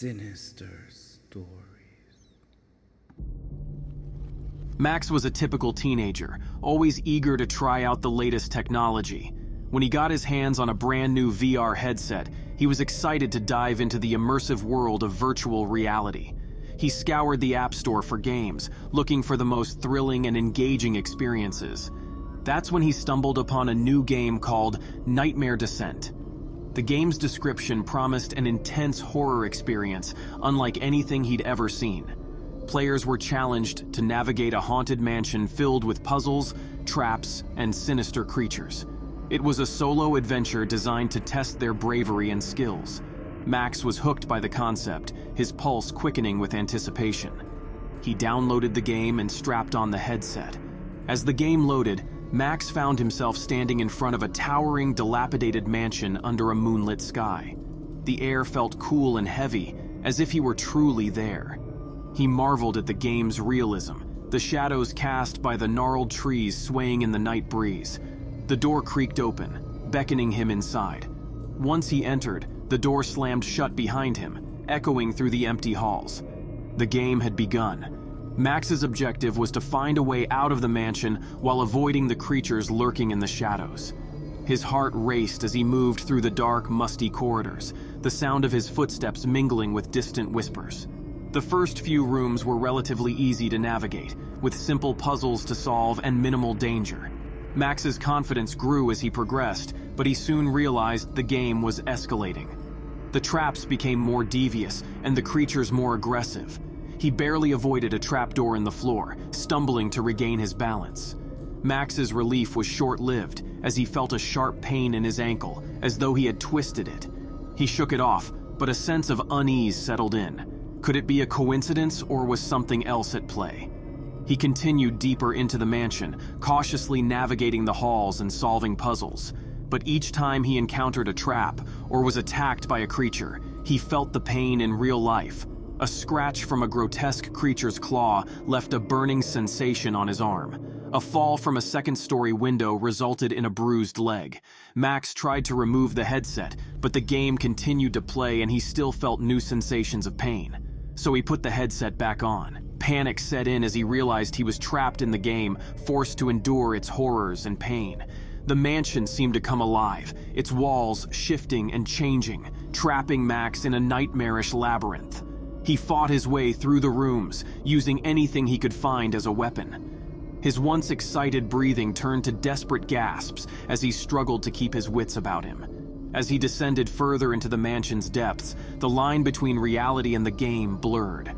Sinister stories. Max was a typical teenager, always eager to try out the latest technology. When he got his hands on a brand new VR headset, he was excited to dive into the immersive world of virtual reality. He scoured the App Store for games, looking for the most thrilling and engaging experiences. That's when he stumbled upon a new game called Nightmare Descent. The game's description promised an intense horror experience unlike anything he'd ever seen. Players were challenged to navigate a haunted mansion filled with puzzles, traps, and sinister creatures. It was a solo adventure designed to test their bravery and skills. Max was hooked by the concept, his pulse quickening with anticipation. He downloaded the game and strapped on the headset. As the game loaded, Max found himself standing in front of a towering, dilapidated mansion under a moonlit sky. The air felt cool and heavy, as if he were truly there. He marveled at the game's realism, the shadows cast by the gnarled trees swaying in the night breeze. The door creaked open, beckoning him inside. Once he entered, the door slammed shut behind him, echoing through the empty halls. The game had begun. Max's objective was to find a way out of the mansion while avoiding the creatures lurking in the shadows. His heart raced as he moved through the dark, musty corridors, the sound of his footsteps mingling with distant whispers. The first few rooms were relatively easy to navigate, with simple puzzles to solve and minimal danger. Max's confidence grew as he progressed, but he soon realized the game was escalating. The traps became more devious and the creatures more aggressive. He barely avoided a trapdoor in the floor, stumbling to regain his balance. Max's relief was short-lived as he felt a sharp pain in his ankle, as though he had twisted it. He shook it off, but a sense of unease settled in. Could it be a coincidence or was something else at play? He continued deeper into the mansion, cautiously navigating the halls and solving puzzles. But each time he encountered a trap or was attacked by a creature, he felt the pain in real life. A scratch from a grotesque creature's claw left a burning sensation on his arm. A fall from a second-story window resulted in a bruised leg. Max tried to remove the headset, but the game continued to play and he still felt new sensations of pain. So he put the headset back on. Panic set in as he realized he was trapped in the game, forced to endure its horrors and pain. The mansion seemed to come alive, its walls shifting and changing, trapping Max in a nightmarish labyrinth. He fought his way through the rooms, using anything he could find as a weapon. His once excited breathing turned to desperate gasps as he struggled to keep his wits about him. As he descended further into the mansion's depths, the line between reality and the game blurred.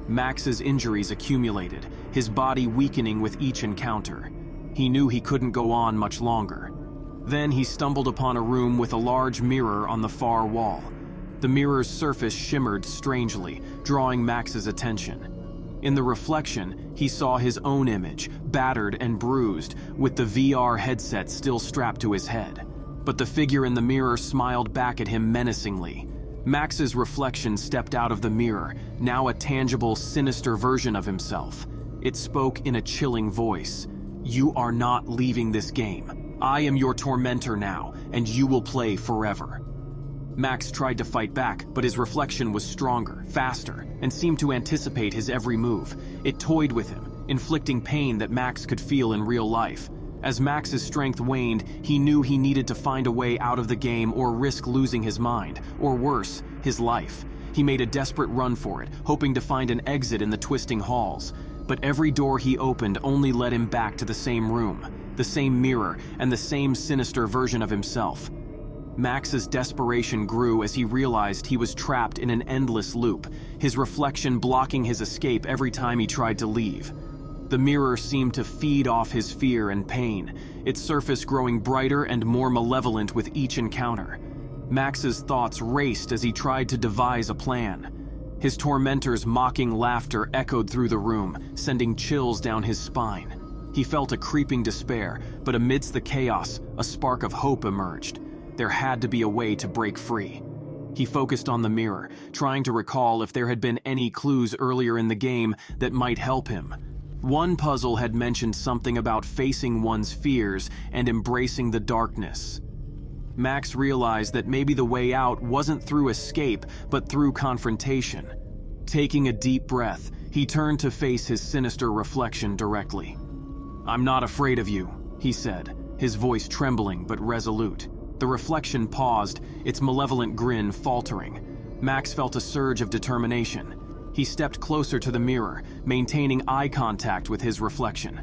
Max's injuries accumulated, his body weakening with each encounter. He knew he couldn't go on much longer. Then he stumbled upon a room with a large mirror on the far wall. The mirror's surface shimmered strangely, drawing Max's attention. In the reflection, he saw his own image, battered and bruised, with the VR headset still strapped to his head. But the figure in the mirror smiled back at him menacingly. Max's reflection stepped out of the mirror, now a tangible, sinister version of himself. It spoke in a chilling voice. "You are not leaving this game. I am your tormentor now, and you will play forever." Max tried to fight back, but his reflection was stronger, faster, and seemed to anticipate his every move. It toyed with him, inflicting pain that Max could feel in real life. As Max's strength waned, he knew he needed to find a way out of the game or risk losing his mind, or worse, his life. He made a desperate run for it, hoping to find an exit in the twisting halls. But every door he opened only led him back to the same room, the same mirror, and the same sinister version of himself. Max's desperation grew as he realized he was trapped in an endless loop, his reflection blocking his escape every time he tried to leave. The mirror seemed to feed off his fear and pain, its surface growing brighter and more malevolent with each encounter. Max's thoughts raced as he tried to devise a plan. His tormentor's mocking laughter echoed through the room, sending chills down his spine. He felt a creeping despair, but amidst the chaos, a spark of hope emerged. There had to be a way to break free. He focused on the mirror, trying to recall if there had been any clues earlier in the game that might help him. One puzzle had mentioned something about facing one's fears and embracing the darkness. Max realized that maybe the way out wasn't through escape, but through confrontation. Taking a deep breath, he turned to face his sinister reflection directly. "I'm not afraid of you," he said, his voice trembling but resolute. The reflection paused, its malevolent grin faltering. Max felt a surge of determination. He stepped closer to the mirror, maintaining eye contact with his reflection.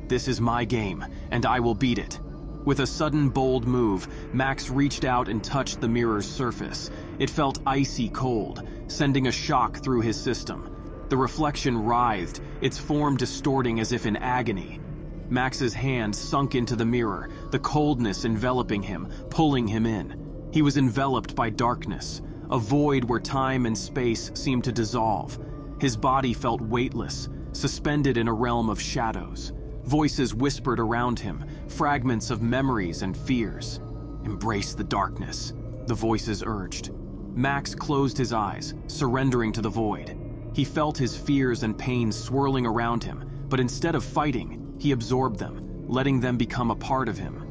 "This is my game, and I will beat it." With a sudden, bold move, Max reached out and touched the mirror's surface. It felt icy cold, sending a shock through his system. The reflection writhed, its form distorting as if in agony. Max's hand sunk into the mirror, the coldness enveloping him, pulling him in. He was enveloped by darkness, a void where time and space seemed to dissolve. His body felt weightless, suspended in a realm of shadows. Voices whispered around him, fragments of memories and fears. "Embrace the darkness," the voices urged. Max closed his eyes, surrendering to the void. He felt his fears and pains swirling around him, but instead of fighting, he absorbed them, letting them become a part of him.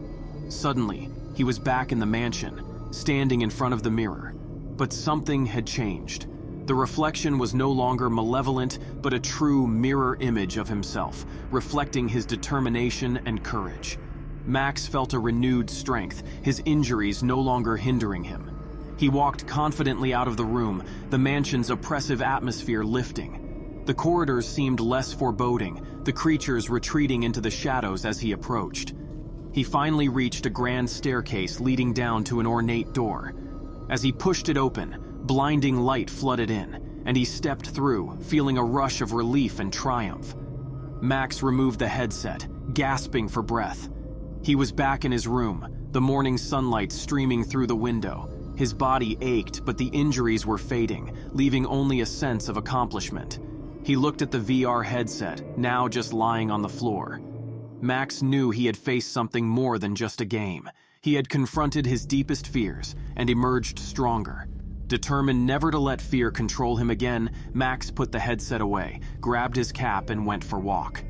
Suddenly, he was back in the mansion, standing in front of the mirror. But something had changed. The reflection was no longer malevolent, but a true mirror image of himself, reflecting his determination and courage. Max felt a renewed strength, his injuries no longer hindering him. He walked confidently out of the room, the mansion's oppressive atmosphere lifting. The corridors seemed less foreboding, the creatures retreating into the shadows as he approached. He finally reached a grand staircase leading down to an ornate door. As he pushed it open, blinding light flooded in, and he stepped through, feeling a rush of relief and triumph. Max removed the headset, gasping for breath. He was back in his room, the morning sunlight streaming through the window. His body ached, but the injuries were fading, leaving only a sense of accomplishment. He looked at the VR headset, now just lying on the floor. Max knew he had faced something more than just a game. He had confronted his deepest fears and emerged stronger. Determined never to let fear control him again, Max put the headset away, grabbed his cap, and went for a walk.